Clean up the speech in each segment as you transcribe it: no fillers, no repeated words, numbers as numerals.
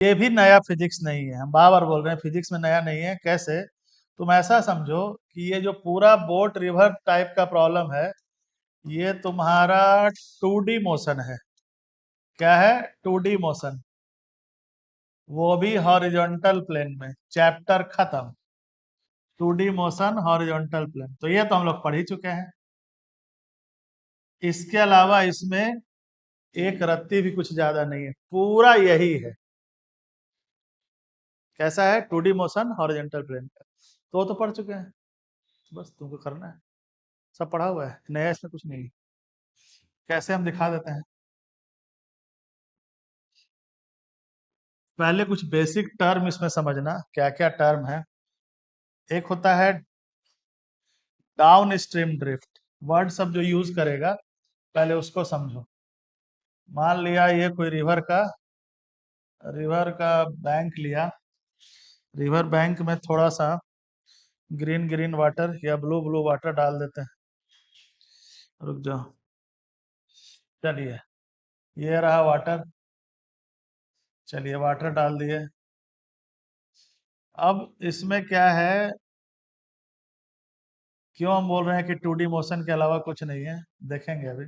ये भी नया फिजिक्स नहीं है, हम बार बार बोल रहे हैं फिजिक्स में नया नहीं है। कैसे? तुम ऐसा समझो कि ये जो पूरा बोट रिवर टाइप का प्रॉब्लम है, ये तुम्हारा 2D मोशन है। क्या है? 2D मोशन, वो भी हॉरिजॉन्टल प्लेन में। चैप्टर खत्म। 2D मोशन हॉरिजॉन्टल प्लेन, तो ये तो हम लोग पढ़ ही चुके हैं। इसके अलावा इसमें एक रत्ती भी कुछ ज्यादा नहीं है, पूरा यही है। कैसा है? 2D मोशन हॉरिजॉन्टल प्लेन का, तो वो तो पढ़ चुके हैं। बस तुमको करना है, सब पढ़ा हुआ है, नया इसमें कुछ नहीं है। कैसे हम दिखा देते हैं। पहले कुछ बेसिक टर्म इसमें समझना, क्या क्या टर्म है। एक होता है डाउन स्ट्रीम ड्रिफ्ट। वर्ड सब जो यूज करेगा पहले उसको समझो। मान लिया ये कोई रिवर का बैंक लिया। रिवर बैंक में थोड़ा सा ग्रीन ग्रीन वाटर या ब्लू ब्लू वाटर डाल देते हैं। रुक जाओ, चलिए, ये रहा वाटर। चलिए, वाटर डाल दिए। अब इसमें क्या है, क्यों हम बोल रहे हैं कि 2D मोशन के अलावा कुछ नहीं है, देखेंगे अभी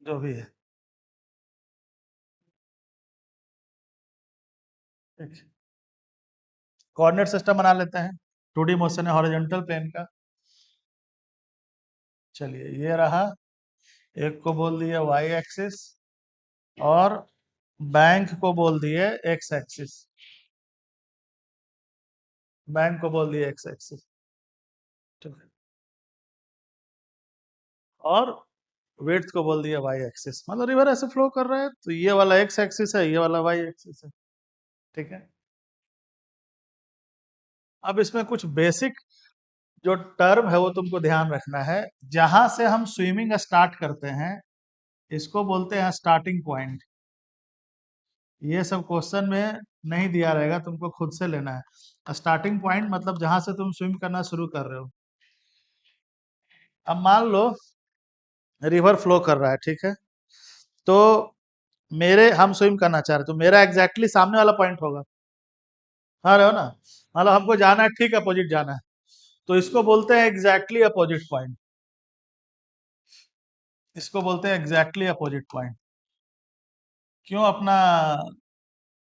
जो भी है। कोऑर्डिनेट सिस्टम बना लेते हैं। 2D मोशन है हॉरिजॉन्टल प्लेन का। चलिए, ये रहा। एक को बोल दिए वाई एक्सिस, और बैंक को बोल दिए एक्स एक्सिस। बैंक को बोल दिए एक्स एक्सिस, ठीक है। और वेट्स को बोल दिया वाई एक्सिस। मतलब रिवर ऐसे फ्लो कर रहा है, तो ये वाला एक्स एक्सिस है, ये वाला वाई एक्सिस है, ठीक है। अब इसमें कुछ बेसिक जो टर्म है वो तुमको ध्यान रखना है। जहां से हम स्विमिंग स्टार्ट करते हैं, इसको बोलते हैं स्टार्टिंग पॉइंट। ये सब क्वेश्चन में नहीं दिया रहेगा, तुमको खुद से लेना है। स्टार्टिंग पॉइंट मतलब जहां से तुम स्विम करना शुरू कर रहे हो। अब मान लो रिवर फ्लो कर रहा है, ठीक है। तो मेरे हम स्विम करना चाह रहे हैं, तो मेरा एग्जैक्टली सामने वाला पॉइंट होगा। हाँ, रहे हो ना। मतलब हमको जाना है, ठीक अपोजिट जाना है, तो इसको बोलते हैं एग्जैक्टली अपोजिट पॉइंट। इसको बोलते हैं एग्जैक्टली अपोजिट पॉइंट। क्यों अपना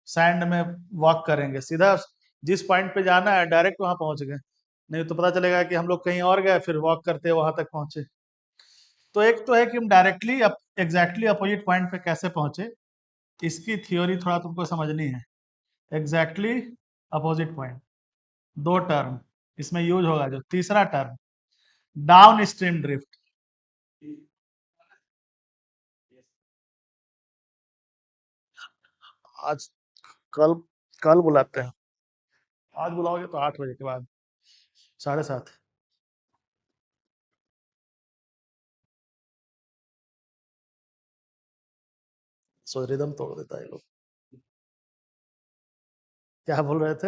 सैंड में वॉक करेंगे, सीधा जिस पॉइंट पे जाना है डायरेक्ट वहां पहुंच गए। नहीं तो पता चलेगा कि हम लोग कहीं और गए, फिर वॉक करते वहां तक पहुंचे। तो एक तो है कि हम डायरेक्टली एग्जैक्टली अपोजिट पॉइंट पे कैसे पहुंचे, इसकी थ्योरी थोड़ा तुमको समझनी है। एग्जैक्टली अपोजिट पॉइंट, दो टर्म इसमें यूज होगा। जो तीसरा टर्म, डाउन स्ट्रीम ड्रिफ्ट। आज कल कल बुलाते हैं। आज बुलाओगे तो 8 बजे के बाद, 7:30। सो रिदम तोड़ देता है ये लोग। क्या बोल रहे थे?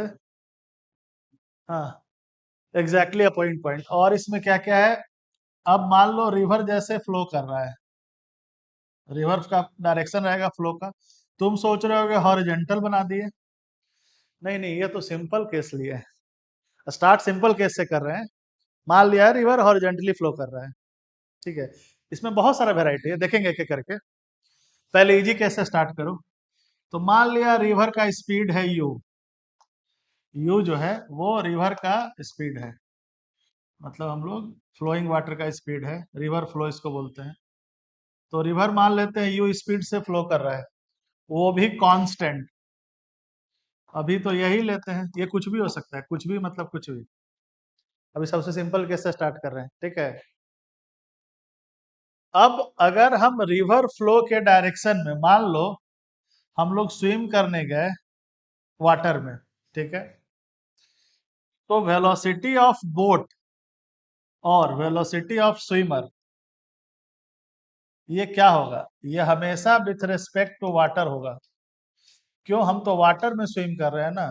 हाँ, एग्जैक्टली अपोजिट पॉइंट। और इसमें क्या क्या है, अब मान लो रिवर जैसे फ्लो कर रहा है, रिवर का डायरेक्शन रहेगा फ्लो का। तुम सोच रहे हो कि हॉरिजेंटल बना दिए। नहीं नहीं, ये तो सिंपल केस लिए है। स्टार्ट सिंपल केस से कर रहे हैं। मान लिया रिवर हॉरिजेंटली फ्लो कर रहा है, ठीक है। इसमें बहुत सारा वेराइटी है, देखेंगे एक एक करके। पहले इजी केस से स्टार्ट करो। तो मान लिया रिवर का स्पीड है यू। यू जो है वो रिवर का स्पीड है। मतलब हम लोग फ्लोइंग वाटर का स्पीड है, रिवर फ्लो इसको बोलते हैं। तो रिवर मान लेते हैं यू स्पीड से फ्लो कर रहा है, वो भी कांस्टेंट। अभी तो यही लेते हैं, ये कुछ भी हो सकता है, कुछ भी मतलब कुछ भी। अभी सबसे सिंपल केस से स्टार्ट कर रहे हैं, ठीक है। अब अगर हम रिवर फ्लो के डायरेक्शन में, मान लो हम लोग स्विम करने गए वाटर में, ठीक है। तो वेलोसिटी ऑफ बोट और वेलोसिटी ऑफ स्विमर, ये क्या होगा? ये हमेशा विथ रिस्पेक्ट टू वाटर होगा। क्यों? हम तो वाटर में स्विम कर रहे हैं ना,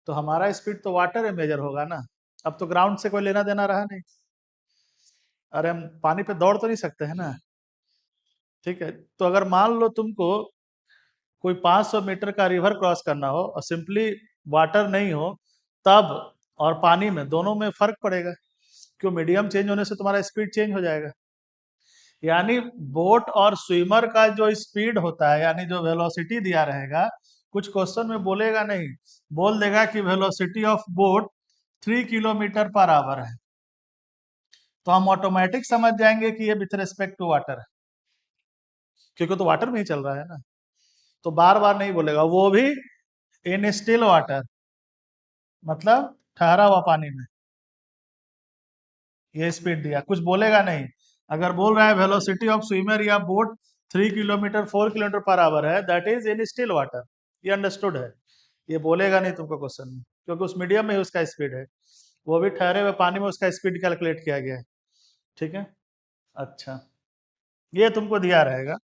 तो हमारा स्पीड तो वाटर में मेजर होगा ना। अब तो ग्राउंड से कोई लेना देना रहा नहीं। अरे हम पानी पे दौड़ तो नहीं सकते हैं ना, ठीक है। तो अगर मान लो तुमको कोई 500 मीटर का रिवर क्रॉस करना हो और सिंपली वाटर नहीं हो तब, और पानी में, दोनों में फर्क पड़ेगा। क्यों? मीडियम चेंज होने से तुम्हारा स्पीड चेंज हो जाएगा। यानी बोट और स्विमर का जो स्पीड होता है, यानी जो वेलोसिटी दिया रहेगा, कुछ क्वेश्चन में बोलेगा नहीं, बोल देगा कि velocity of boat 3 kilometre per hour है, तो हम ऑटोमेटिक समझ जाएंगे कि ये विथ रिस्पेक्ट टू वाटर है, क्योंकि तो वाटर में ही चल रहा है ना। तो बार बार नहीं बोलेगा, वो भी इन स्टिल वाटर, मतलब ठहरा हुआ पानी में ये स्पीड दिया, कुछ बोलेगा नहीं। अगर बोल रहा है वेलोसिटी ऑफ स्विमर या boat 3 kilometre 4 kilometre per hour है, that is in still water, ये अंडरस्टूड है। ये बोलेगा नहीं तुमको क्वेश्चन में, क्योंकि उस मीडियम में ही उसका स्पीड है, वो भी ठहरे हुए पानी में उसका स्पीड कैलकुलेट किया गया है। ठीक है। अच्छा, ये तुमको दिया रहेगा,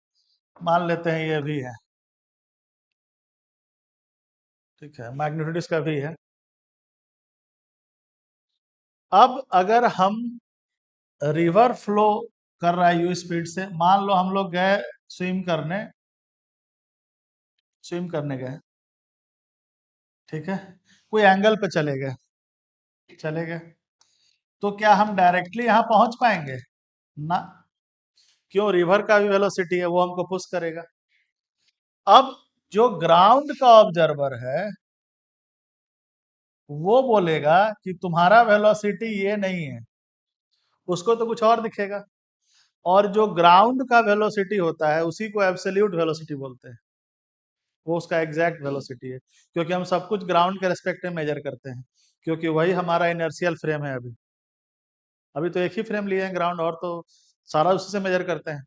मान लेते हैं ये भी है। ठीक है, मैग्नीट्यूड इसका भी है। अब अगर हम रिवर फ्लो कर रहा है यू स्पीड से, मान लो हम लोग गए स्विम करने, स्विम करने गए, ठीक है, कोई एंगल पे चले गए, चले गए, तो क्या हम डायरेक्टली यहाँ पहुंच पाएंगे? ना। क्यों? रिवर का भी वेलोसिटी है, वो हमको पुश करेगा। अब जो ग्राउंड का ऑब्जर्वर है वो बोलेगा कि तुम्हारा वेलोसिटी ये नहीं है, उसको तो कुछ और दिखेगा। और जो ग्राउंड का वेलोसिटी होता है उसी को एब्सोल्यूट वेलोसिटी बोलते हैं, वो उसका एग्जैक्ट वेलोसिटी है, क्योंकि हम सब कुछ ग्राउंड के रेस्पेक्ट में मेजर करते हैं, क्योंकि वही हमारा इनर्शियल फ्रेम है। अभी अभी तो एक ही फ्रेम लिए हैं ग्राउंड, और तो सारा उसी से मेजर करते हैं।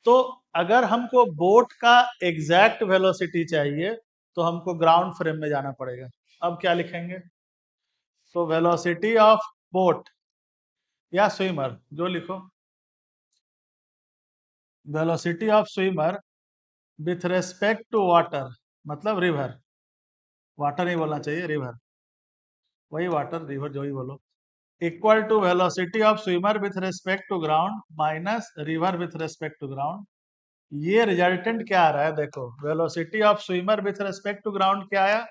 तो अगर हमको बोट का एग्जैक्ट वेलोसिटी चाहिए तो हमको ग्राउंड फ्रेम में जाना पड़ेगा। अब क्या लिखेंगे? तो वेलोसिटी ऑफ बोट या स्विमर, जो लिखो, velocity of swimmer with respect to water, मतलब रिवर, वाटर नहीं बोलना चाहिए, रिवर, वही वाटर रिवर जो ही बोलो, equal to velocity of swimmer with respect to ground minus river with respect to ground. ये रिजल्टेंट क्या आ रहा है? देखो, velocity of swimmer with respect to ground क्या आया?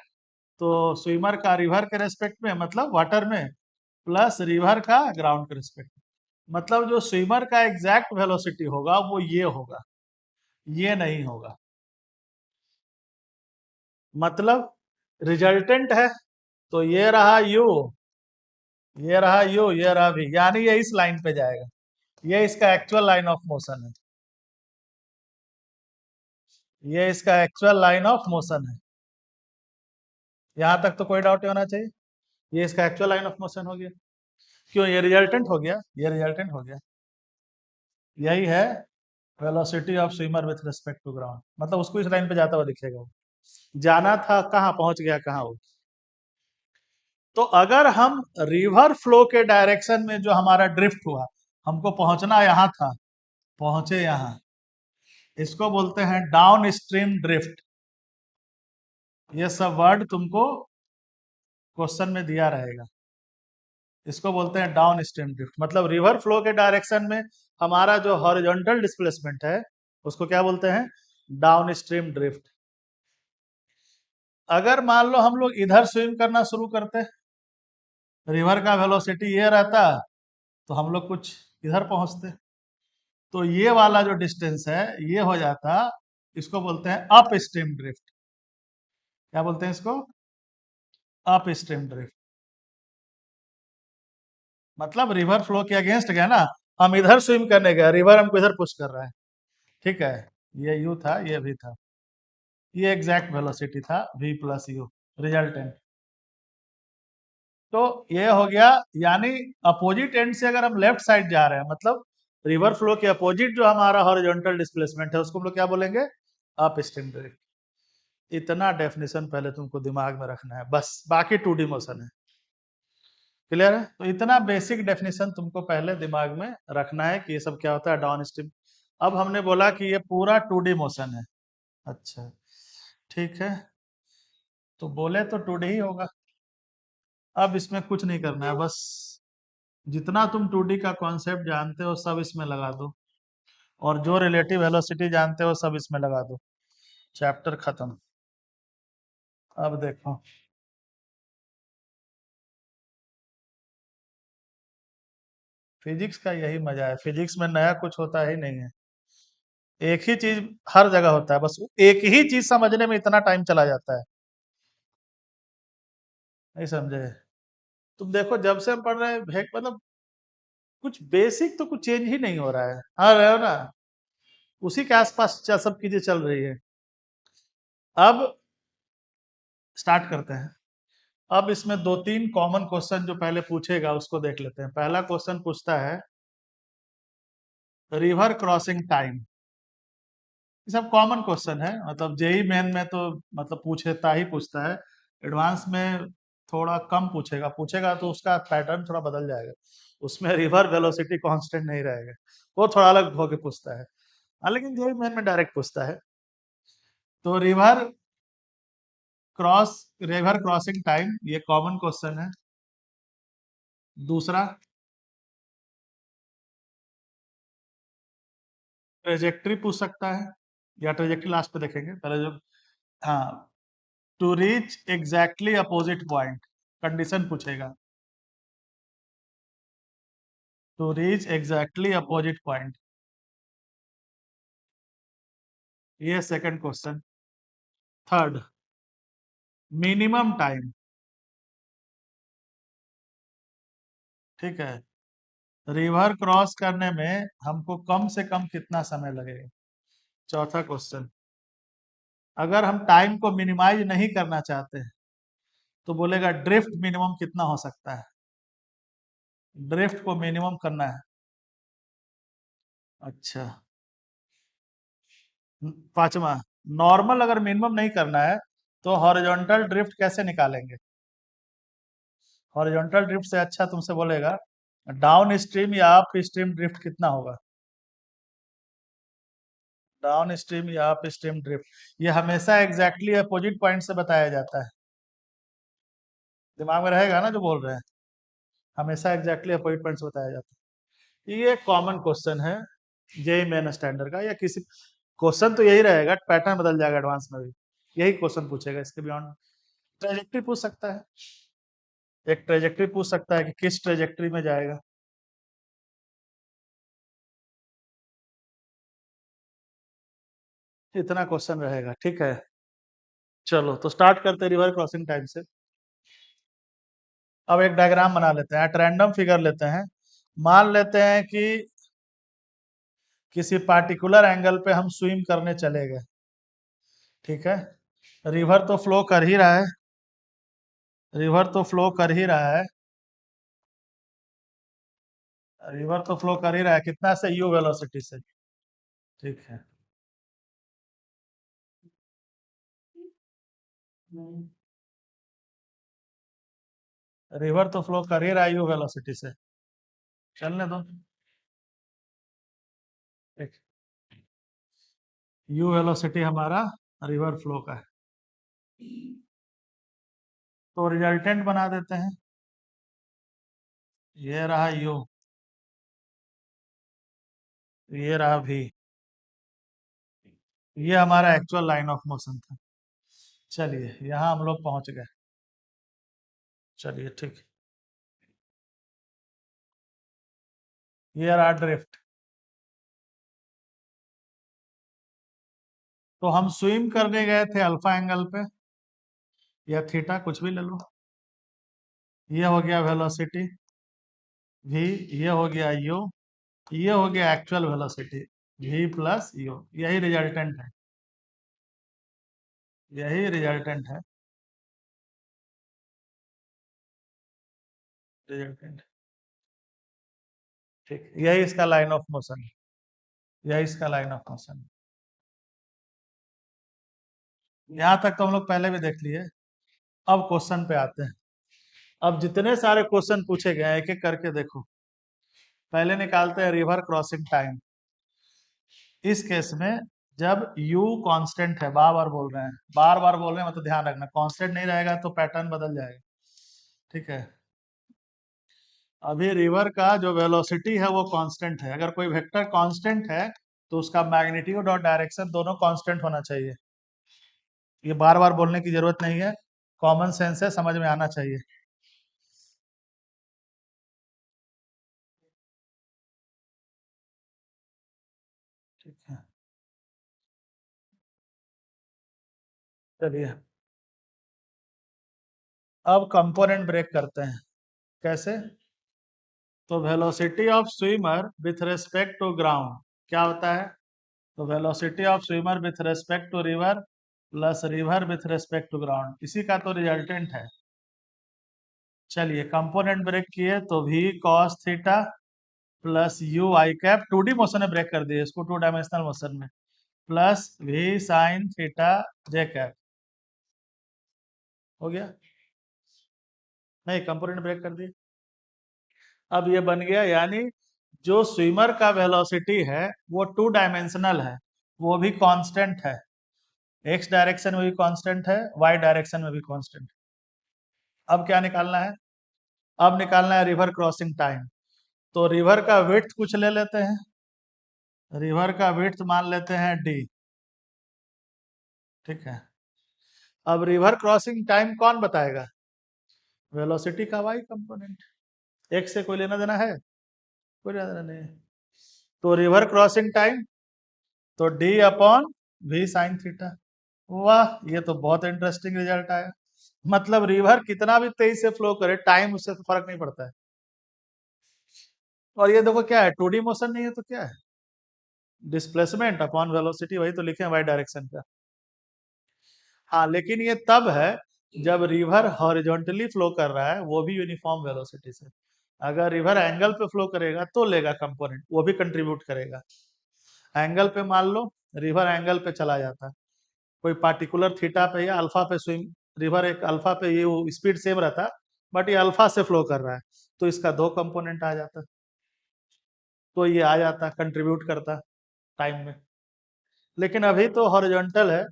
तो स्विमर का रिवर के रेस्पेक्ट में, मतलब वाटर में, प्लस रिवर का ग्राउंड के रेस्पेक्ट में, मतलब जो स्विमर का एग्जैक्ट वेलोसिटी होगा वो ये होगा, ये नहीं होगा। मतलब रिजल्टेंट है, तो ये रहा यू, ये रहा यू, ये रहा भी, यानी ये इस लाइन पे जाएगा, ये इसका एक्चुअल लाइन ऑफ मोशन है, ये इसका एक्चुअल लाइन ऑफ मोशन है। यहां तक तो कोई डाउट नहीं होना चाहिए, ये इसका एक्चुअल लाइन ऑफ मोशन हो गया। क्यों? ये रिजल्टेंट हो गया, ये रिजल्टेंट हो गया। यही है velocity of swimmer with respect to ground, मतलब उसको इस लाइन पे जाता हुआ दिखेगा वो, जाना था कहाँ, पहुंच गया कहाँ वो। तो अगर हम रिवर फ्लो के डायरेक्शन में जो हमारा ड्रिफ्ट हुआ, हमको पहुंचना यहाँ था, पहुंचे यहाँ, इसको बोलते हैं डाउन स्ट्रीम ड्रिफ्ट। ये सब वर्ड तुमको क्वेश्चन में दिया रहेगा। इसको बोलते हैं डाउन स्ट्रीम ड्रिफ्ट, मतलब रिवर फ्लो के डायरेक्शन में हमारा जो हॉरिजॉन्टल डिस्प्लेसमेंट है उसको क्या बोलते हैं? Down stream drift. अगर मान लो हम लोग इधर स्विम करना शुरू करते, रिवर का वेलोसिटी ये रहता, तो हम लोग कुछ इधर पहुंचते, तो ये वाला जो डिस्टेंस है ये हो जाता, इसको बोलते हैं अप स्ट्रीम ड्रिफ्ट। क्या बोलते हैं इसको? Up stream drift. मतलब रिवर फ्लो के अगेंस्ट गया ना, हम इधर स्विम करने गए, रिवर हमको इधर पुश कर रहा है। ठीक है, ये यू था, ये भी था, ये एग्जैक्ट वेलोसिटी था v प्लस यू, रिजल्टेंट। तो ये हो गया, यानी अपोजिट एंड से अगर हम लेफ्ट साइड जा रहे हैं, मतलब रिवर फ्लो के अपोजिट जो हमारा हॉरिजॉन्टल डिस्प्लेसमेंट है उसको हम लोग क्या बोलेंगे? Up stream drift. इतना डेफिनेशन पहले तुमको दिमाग में रखना है, बस, बाकी 2D मोशन है। क्लियर है? तो इतना बेसिक डेफिनेशन तुमको पहले दिमाग में रखना है कि ये सब क्या होता है, डाउन स्ट्रीम। अब हमने बोला कि ये पूरा 2D मोशन है। अच्छा, ठीक है, तो बोले तो 2D ही होगा। अब इसमें कुछ नहीं करना है, बस जितना तुम 2D का कॉन्सेप्ट जानते हो सब इसमें लगा दो, और जो रिलेटिव वेलोसिटी जानते हो सब इसमें लगा दो। चैप्टर खत्म। अब देखो, फिजिक्स का यही मजा है, फिजिक्स में नया कुछ होता ही नहीं है। एक ही चीज हर जगह होता है, बस एक ही चीज समझने में इतना टाइम चला जाता है। नहीं समझे? तुम देखो, जब से हम पढ़ रहे हैं मतलब कुछ बेसिक तो कुछ चेंज ही नहीं हो रहा है। हाँ, रहे हो ना, उसी के आसपास सब चीजें चल रही है। अब स्टार्ट करते हैं। अब इसमें दो तीन कॉमन क्वेश्चन जो पहले पूछेगा उसको देख लेते हैं। पहला क्वेश्चन पूछता है रिवर क्रॉसिंग टाइम। ये सब कॉमन क्वेश्चन है, मतलब जेई मेन में तो मतलब पूछता ही पूछता है। एडवांस में थोड़ा कम पूछेगा, पूछेगा तो उसका पैटर्न थोड़ा बदल जाएगा। उसमें रिवर वेलोसिटी कांस्टेंट नहीं रहेगा, वो थोड़ा अलग होके पूछता है। हाँ, लेकिन जेई मेन में डायरेक्ट पूछता है। तो रिवर क्रॉसिंग टाइम, ये कॉमन क्वेश्चन है। दूसरा, ट्रेजेक्ट्री पूछ सकता है, या ट्रेजेक्ट्री लास्ट पे देखेंगे पहले जो। हाँ, to reach exactly opposite point, condition पूछेगा। To reach exactly opposite point, ये second question. Third, minimum time. ठीक है, रिवर क्रॉस करने में हमको कम से कम कितना समय लगेगा। चौथा क्वेश्चन, अगर हम टाइम को मिनिमाइज नहीं करना चाहते हैं तो बोलेगा ड्रिफ्ट मिनिमम कितना हो सकता है। ड्रिफ्ट को मिनिमम करना है। अच्छा, पांचवा, नॉर्मल अगर मिनिमम नहीं करना है तो हॉरिजॉन्टल ड्रिफ्ट कैसे निकालेंगे। हॉरिजॉन्टल ड्रिफ्ट से अच्छा तुमसे बोलेगा डाउन स्ट्रीम या अप स्ट्रीम ड्रिफ्ट कितना होगा। डाउन स्ट्रीम या अप स्ट्रीम ड्रिफ्ट, ये हमेशा एग्जैक्टली अपोजिट पॉइंट से बताया जाता है। दिमाग में रहेगा ना जो बोल रहे हैं, हमेशा एग्जैक्टली अपोजिट पॉइंट से बताया जाता है। ये कॉमन क्वेश्चन है जेई मेन स्टैंडर्ड का, या किसी क्वेश्चन तो यही रहेगा, पैटर्न बदल जाएगा एडवांस में भी, यही क्वेश्चन पूछेगा। इसके बियॉन्ड ट्रेजेक्ट्री पूछ सकता है, एक ट्रेजेक्ट्री पूछ सकता है कि किस ट्रेजेक्ट्री में जाएगा। इतना क्वेश्चन रहेगा, ठीक है। चलो तो स्टार्ट करते हैं रिवर क्रॉसिंग टाइम से। अब एक डायग्राम बना लेते हैं, रैंडम फिगर लेते हैं। मान लेते हैं कि किसी पार्टिकुलर एंगल पे हम स्विम करने चले गए। ठीक है, रिवर तो फ्लो कर ही रहा है, रिवर तो फ्लो कर ही रहा है, रिवर तो फ्लो कर ही रहा है, कितना से, यू वेलोसिटी से। ठीक है, रिवर तो फ्लो कर ही रहा है यू वेलोसिटी से, चलने दो। ठीक, यू वेलोसिटी हमारा रिवर फ्लो का है, तो रिजल्टेंट बना देते हैं। ये रहा यू, ये रहा भी, ये हमारा एक्चुअल लाइन ऑफ मोशन था। चलिए यहाँ हम लोग पहुंच गए। चलिए ठीक, ये रहा ड्रिफ्ट। तो हम स्विम करने गए थे अल्फा एंगल पे, या थीटा कुछ भी ले लो। ये हो गया वेलोसिटी v, ये हो गया u, ये हो गया actual velocity v plus u, यही रिजल्टेंट है, यही रिजल्टेंट है, रिजल्टेंट। ठीक, यही इसका लाइन ऑफ मोशन है, यही इसका लाइन ऑफ मोशन है। यहाँ तक तो हम लोग पहले भी देख लिए। अब क्वेश्चन पे आते हैं। अब जितने सारे क्वेश्चन पूछे गए हैं एक एक करके देखो। पहले निकालते हैं रिवर क्रॉसिंग टाइम। इस केस में जब u कांस्टेंट है, बार बार बोल रहे हैं, बार बार बोल रहे हैं, मतलब ध्यान रखना, कांस्टेंट नहीं रहेगा तो पैटर्न बदल जाएगा। ठीक है, अभी रिवर का जो वेलोसिटी है वो कांस्टेंट है। अगर कोई वेक्टर कांस्टेंट है तो उसका मैग्नीट्यूड और डायरेक्शन दोनों कांस्टेंट होना चाहिए। ये बार बार बोलने की जरूरत नहीं है, कॉमन सेंस है, समझ में आना चाहिए। ठीक है, चलिए अब कंपोनेंट ब्रेक करते हैं। कैसे? तो velocity of swimmer with respect to ground क्या होता है? तो velocity of swimmer with respect to river plus river with respect to ground, इसी का तो रिजल्टेंट है। चलिए कंपोनेंट ब्रेक किए तो v cos theta plus u i cap, 2D motion में ब्रेक कर दिए इसको, 2 डायमेंशनल मोशन में, प्लस v साइन थीटा जे कैप। हो गया? नहीं, कंपोनेंट ब्रेक कर दिए। अब ये बन गया, यानी जो स्विमर का वेलोसिटी है वो 2 डायमेंशनल है, वो भी कांस्टेंट है, एक्स डायरेक्शन में भी कांस्टेंट है, वाई डायरेक्शन में भी कांस्टेंट। अब क्या निकालना है? अब निकालना है रिवर क्रॉसिंग टाइम। तो रिवर का विड्थ कुछ ले लेते हैं, रिवर का विड्थ मान लेते हैं डी। ठीक है, अब रिवर क्रॉसिंग टाइम कौन बताएगा? वेलोसिटी का वाई कंपोनेंट। एक्स से कोई लेना देना है? कोई लेना देना नहीं। तो रिवर क्रॉसिंग टाइम, तो d upon v sine theta. वाह, ये तो बहुत इंटरेस्टिंग रिजल्ट आया। मतलब रिवर कितना भी तेज से फ्लो करे, टाइम उससे तो फर्क नहीं पड़ता है। और ये देखो क्या है, 2D मोशन नहीं है तो क्या है, डिस्प्लेसमेंट अपॉन वेलोसिटी, वही तो लिखे हैं वाई डायरेक्शन का। हाँ, लेकिन ये तब है जब रिवर हॉरिजॉन्टली फ्लो कर रहा है, वो भी यूनिफॉर्म वेलोसिटी से। अगर रिवर एंगल पे फ्लो करेगा तो लेगा कंपोनेंट, वो भी कंट्रीब्यूट करेगा। एंगल पे मान लो रिवर एंगल पे चला जाता है, कोई पार्टिकुलर थीटा पे या अल्फा पे स्विम, रिवर एक अल्फा पे, ये स्पीड सेम रहता, बट ये अल्फा से फ्लो कर रहा है, तो इसका 2 कंपोनेंट आ जाता, तो ये आ जाता कंट्रीब्यूट करता टाइम में। लेकिन अभी तो हॉरिजॉन्टल है,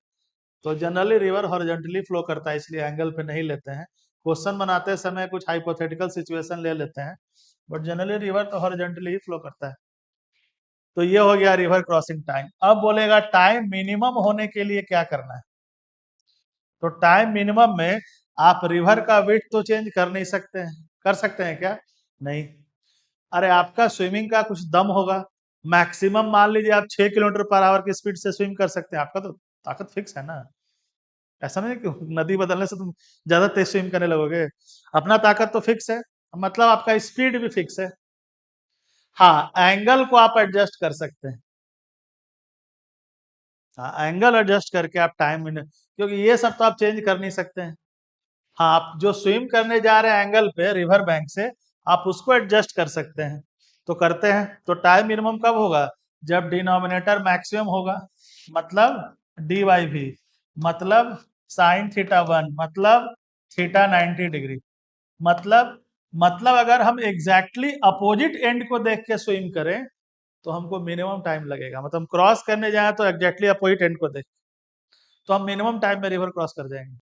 तो जनरली रिवर हॉरिजॉन्टली फ्लो करता है, इसलिए एंगल पे नहीं लेते हैं। क्वेश्चन बनाते समय कुछ हाइपोथेटिकल सिचुएशन ले लेते हैं, बट जनरली रिवर तो हॉरिजॉन्टली ही फ्लो करता है। तो ये हो गया रिवर क्रॉसिंग टाइम। अब बोलेगा टाइम मिनिमम होने के लिए क्या करना है? तो टाइम मिनिमम में आप रिवर का विड्थ तो चेंज कर नहीं सकते हैं, कर सकते हैं क्या? नहीं। अरे आपका स्विमिंग का कुछ दम होगा, मैक्सिमम मान लीजिए आप 6 किलोमीटर पर आवर की स्पीड से स्विम कर सकते हैं, आपका तो ताकत फिक्स है ना। ऐसा नहीं कि नदी बदलने से तुम ज्यादा तेज स्विम करने लगोगे, अपना ताकत तो फिक्स है, मतलब आपका स्पीड भी फिक्स है। हाँ, एंगल को आप एडजस्ट कर सकते हैं। हाँ, एंगल एडजस्ट करके आप टाइम, क्योंकि ये सब तो आप चेंज कर नहीं सकते हैं। हाँ, आप जो स्विम करने जा रहे हैं एंगल पे रिवर बैंक से, आप उसको एडजस्ट कर सकते हैं, तो करते हैं। तो टाइम मिनिमम कब होगा? जब डिनोमिनेटर मैक्सिमम होगा, मतलब डी वाई भी, मतलब साइन थीटा वन, मतलब थीटा 90 डिग्री, मतलब अगर हम एग्जैक्टली अपोजिट एंड को देख के स्विम करें तो हमको मिनिमम टाइम लगेगा, मतलब हम क्रॉस करने जाए तो एग्जैक्टली अपोजिट एंड को देख, तो हम मिनिमम टाइम में रिवर क्रॉस कर जाएंगे।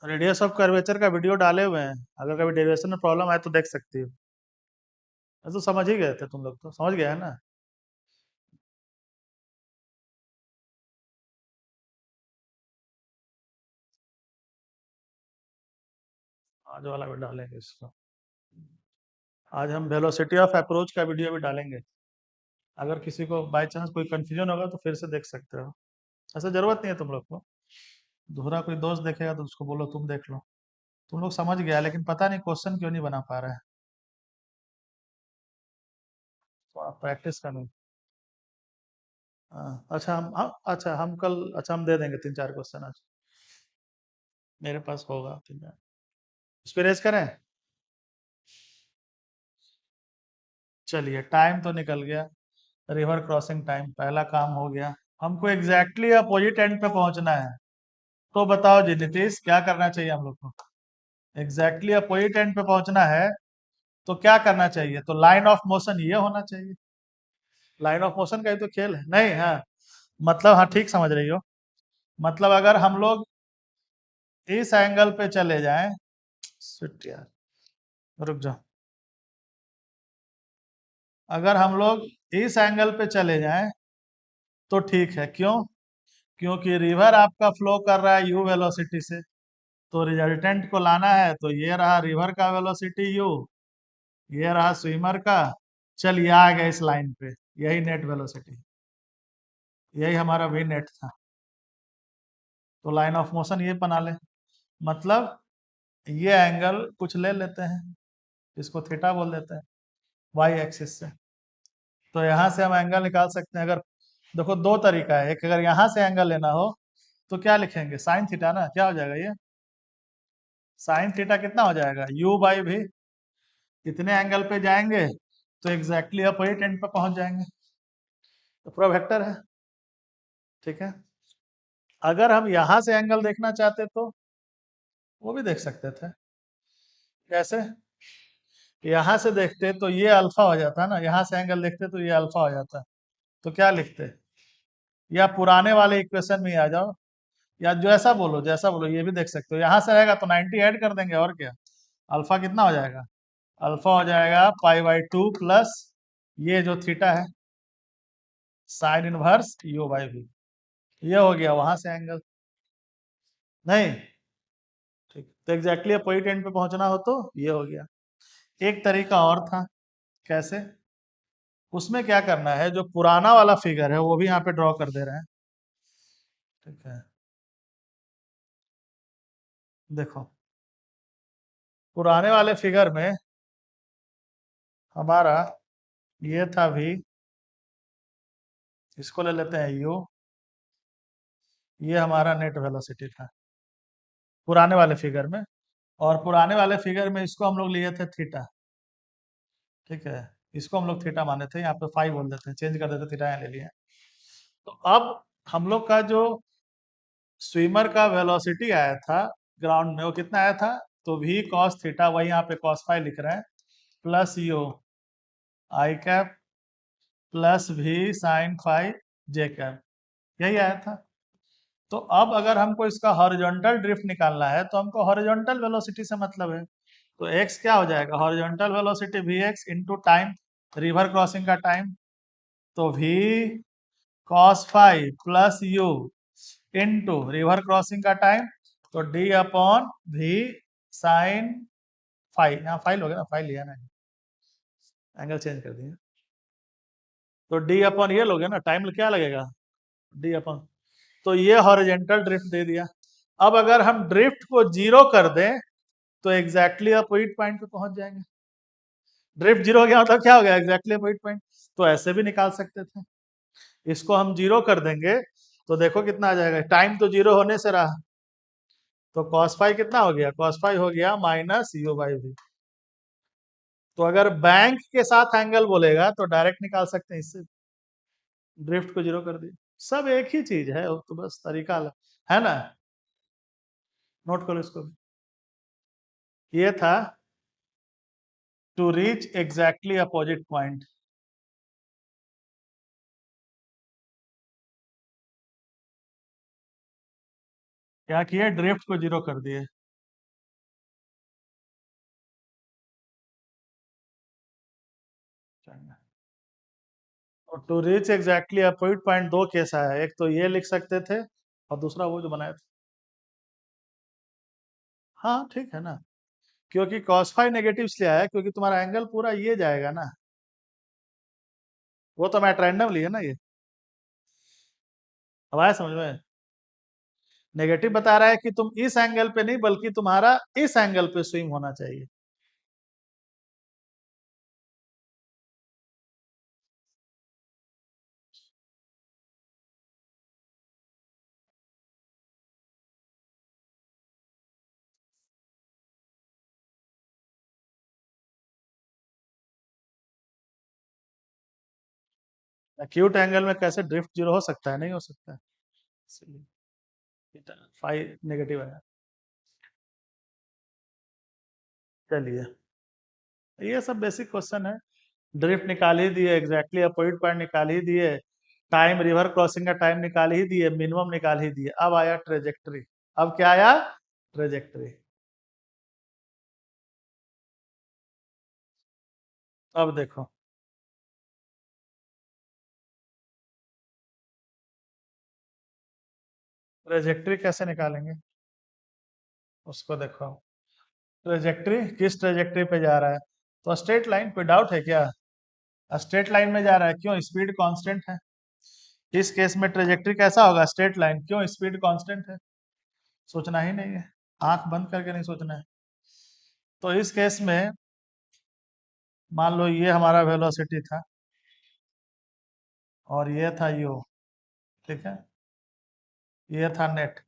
रेडियस ऑफ कर्वेचर का वीडियो डाले हुए हैं, अगर कभी डेरिवेशन में प्रॉब्लम आए तो देख सकती हो। तो समझ ही गए थे तुम लोग, तो समझ गए है ना। आज वाला भी डालेंगे इसको। आज हम वेलोसिटी ऑफ अप्रोच का वीडियो भी डालेंगे, अगर किसी को बाय चांस कोई कंफ्यूजन होगा तो फिर से देख सकते हो। ऐसा जरूरत नहीं है तुम लोग को, दूसरा कोई दोस्त देखेगा तो उसको बोलो तुम देख लो। तुम लोग समझ गया, लेकिन पता नहीं क्वेश्चन क्यों नहीं बना पा रहा है, तो आप प्रैक्टिस करना। हाँ, अच्छा अच्छा हम कल, अच्छा हम दे देंगे 3 4 क्वेश्चन आज, मेरे पास होगा 3 4। उस पर रेज करें। चलिए टाइम तो निकल गया, रिवर क्रॉसिंग टाइम पहला काम हो गया। हमको एग्जैक्टली अपोजिट एंड पे पहुंचना है, तो बताओ जी नीतीश क्या करना चाहिए हम लोग को? एग्जैक्टली अपोजिट एंड पे पहुंचना है तो क्या करना चाहिए? तो लाइन ऑफ मोशन ये होना चाहिए। लाइन ऑफ मोशन का ही तो खेल है नहीं? हाँ, मतलब हाँ ठीक समझ रही हो। मतलब अगर हम लोग इस एंगल पे चले जाएं, शिट यार, रुक जाओ। अगर हम लोग इस एंगल पे चले जाएं तो ठीक है, क्यों? क्योंकि रिवर आपका फ्लो कर रहा है यू वेलोसिटी से, तो रिजल्टेंट को लाना है तो ये रहा रिवर का वेलोसिटी यू, ये रहा स्विमर का। चल ये आ गया इस लाइन पे, यही नेट वेलोसिटी, यही हमारा वी नेट था। तो लाइन ऑफ मोशन ये बना ले, मतलब ये एंगल कुछ ले लेते हैं, इसको थीटा बोल देते हैं, वाई एक्सिस से। तो यहाँ से हम एंगल निकाल सकते हैं। अगर देखो दो तरीका है, एक अगर यहाँ से एंगल लेना हो तो क्या लिखेंगे? साइन थीटा ना, क्या हो जाएगा ये? साइन थीटा कितना हो जाएगा? यू बाई भी। इतने एंगल पे जाएंगे तो एग्जैक्टली अपोजिट एंड पे पहुंच जाएंगे, तो पूरा वेक्टर है। ठीक है, अगर हम यहाँ से एंगल देखना चाहते तो वो भी देख सकते थे। कैसे? यहाँ से देखते तो ये अल्फा हो जाता ना, यहाँ से एंगल देखते तो ये अल्फा हो जाता। तो क्या लिखते? या पुराने वाले इक्वेशन में आ जाओ, या जैसा बोलो ये भी देख सकते हो। यहाँ से रहेगा तो 90 ऐड कर देंगे, और क्या। अल्फा कितना हो जाएगा? अल्फा हो जाएगा पाई/2 प्लस ये जो थीटा है साइन इनवर्स यू बाई भी। ये हो गया वहां से एंगल। नहीं, ठीक, तो एग्जैक्टली अपोजिट एंड पे पहुंचना हो तो ये हो गया। एक तरीका और था। कैसे? उसमें क्या करना है, जो पुराना वाला फिगर है वो भी यहाँ पे ड्रॉ कर दे रहे हैं। ठीक है, देखो पुराने वाले फिगर में हमारा ये था भी, इसको ले लेते हैं यू, ये हमारा नेट वेलोसिटी था पुराने वाले फिगर में। और पुराने वाले फिगर में इसको हम लोग लिए थे थीटा। ठीक है, इसको हम लोग थीटा माने थे, यहाँ पे फाइव बोल देते हैं, चेंज कर देते, थीटा यहाँ ले लिए। तो अब हम लोग का जो स्विमर का वेलोसिटी आया था ग्राउंड में, वो कितना आया था? तो v cos थीटा, वही यहाँ पे cos फाइव लिख रहे हैं, plus u i cap plus v sine five j cap, यही आया था। तो अब अगर हमको इसका हॉरिजॉन्टल ड्रिफ्ट निकालना है तो हमको हॉरिजॉन्टल वेलोसिटी से मतलब है। तो x क्या हो जाएगा? Horizontal velocity vx into time, river crossing का टाइम। तो v cos five plus u into river crossing का टाइम, तो d upon v sine five, यहाँ फाइव हो गया ना, फाइव लिया ना, एंगल चेंज कर दिया। तो d अपॉन ये लोगे ना, टाइम क्या लगेगा? d अपॉन, तो ये हॉरिजेंटल ड्रिफ्ट दे दिया। अब अगर हम ड्रिफ्ट को जीरो कर दें तो एग्जैक्टली अपोजिट पॉइंट पे पहुंच जाएंगे। ड्रिफ्ट जीरो हो गया मतलब क्या हो गया? Exactly opposite point. तो ऐसे भी निकाल सकते थे। इसको हम जीरो कर देंगे तो देखो कितना आ जाएगा, टाइम तो जीरो होने से रहा। तो cos फाइव कितना हो गया? cos फाइव हो गया माइनस यू बाई वी। तो अगर बैंक के साथ एंगल बोलेगा तो डायरेक्ट निकाल सकते हैं इससे, ड्रिफ्ट को जीरो कर दिया। सब एक ही चीज है, वो तो बस तरीका अलग है ना। नोट करो इसको भी। ये था to reach exactly opposite point. क्या किए? ड्रिफ्ट को जीरो कर दिए। और to reach exactly opposite point दो केस आया, एक तो ये लिख सकते थे और दूसरा वो जो बनाया था। हाँ ठीक है ना, क्योंकि cos फाइव नेगेटिव इसलिए आया क्योंकि तुम्हारा एंगल पूरा ये जाएगा ना, वो तो मैं रैंडम लिया ना ये। अब आया समझ में? नेगेटिव बता रहा है कि तुम इस एंगल पे नहीं बल्कि तुम्हारा इस एंगल पे स्विंग होना चाहिए। एक्यूट एंगल में कैसे ड्रिफ्ट जीरो हो सकता है? नहीं हो सकता है, इसलिए फाइव नेगेटिव आया। चलिए, ये सब बेसिक क्वेश्चन है। ड्रिफ्ट निकाल ही दिए, एग्जैक्टली अपोजिट पॉइंट निकाल ही दिए, टाइम रिवर क्रॉसिंग का टाइम निकाल ही दिए, मिनिमम निकाल ही दिए। अब आया ट्रेजेक्ट्री। अब क्या आया? ट्रेजेक्ट्री। अब देखो, ट्रेजेक्ट्री कैसे निकालेंगे उसको देखो। ट्रेजेक्ट्री किस ट्रेजेक्ट्री पे जा रहा है? तो स्ट्रेट लाइन। कोई डाउट है क्या? स्ट्रेट लाइन में जा रहा है, क्यों? स्पीड कांस्टेंट है। इस केस में ट्रेजेक्ट्री कैसा होगा? Straight line. क्यों? स्पीड कांस्टेंट है। सोचना ही नहीं है, आंख बंद करके नहीं सोचना है। तो इस केस में मान लो ये हमारा वेलोसिटी था और ये था यू, ठीक है, ये था नेट,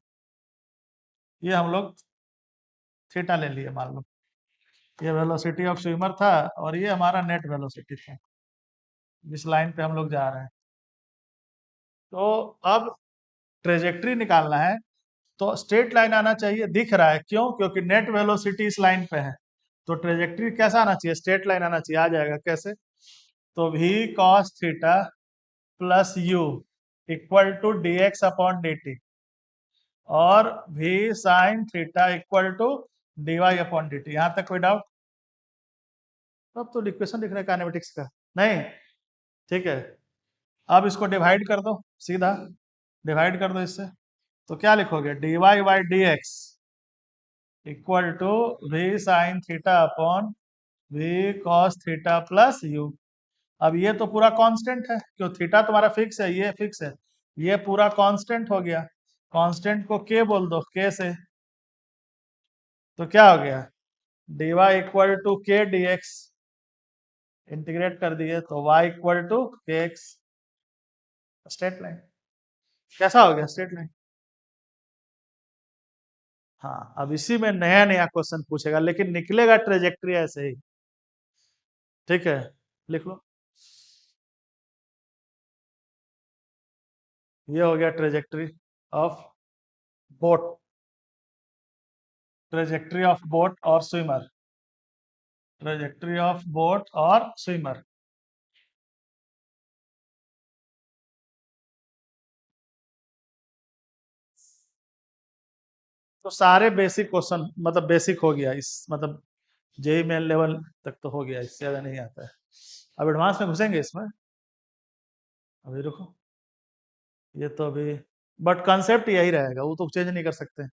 ये हम लोग थीटा ले लिए मान लो। ये वेलोसिटी ऑफ स्विमर था और ये हमारा नेट वेलोसिटी था जिस लाइन पे हम लोग जा रहे हैं। तो अब ट्रेजेक्ट्री निकालना है, तो स्ट्रेट लाइन आना चाहिए। दिख रहा है, क्यों? क्योंकि नेट वेलोसिटी इस लाइन पे है। तो ट्रेजेक्ट्री कैसा आना चाहिए? स्ट्रेट लाइन आना चाहिए। आ जाएगा कैसे? तो v cos theta plus u equal to d x upon d t, और v sin theta equal to d y upon d t. यहां तक कोई डाउट? अब तो इक्वेशन दिख रहा है काइनेमेटिक्स का। नहीं? ठीक है, अब इसको डिवाइड कर दो, सीधा डिवाइड कर दो इससे। तो क्या लिखोगे? D y by d x equal to v sine theta upon v cos theta plus u. अब ये तो पूरा कांस्टेंट है, क्यों? थीटा तुम्हारा फिक्स है, ये फिक्स है, ये पूरा कांस्टेंट हो गया। कांस्टेंट को के बोल दो, के से। तो क्या हो गया? डी वाई इक्वल टू के डी एक्स, इंटीग्रेट कर दिए तो y इक्वल टू के एक्स। Straight line. कैसा हो गया? Straight line. हाँ, अब इसी में नया नया क्वेश्चन पूछेगा, लेकिन निकलेगा ट्रेजेक्ट्री ऐसे ही। ठीक है, लिख लो। ये हो गया trajectory of boat, trajectory of boat और स्विमर, ट्रेजेक्ट्री ऑफ बोट और स्विमर। तो सारे बेसिक क्वेश्चन, मतलब बेसिक हो गया इस, मतलब जेई मेन लेवल तक तो हो गया, इससे ज्यादा नहीं आता है। अब एडवांस में घुसेंगे इसमें। अभी रुको, ये तो अभी, बट कंसेप्ट यही रहेगा, वो तो चेंज नहीं कर सकते।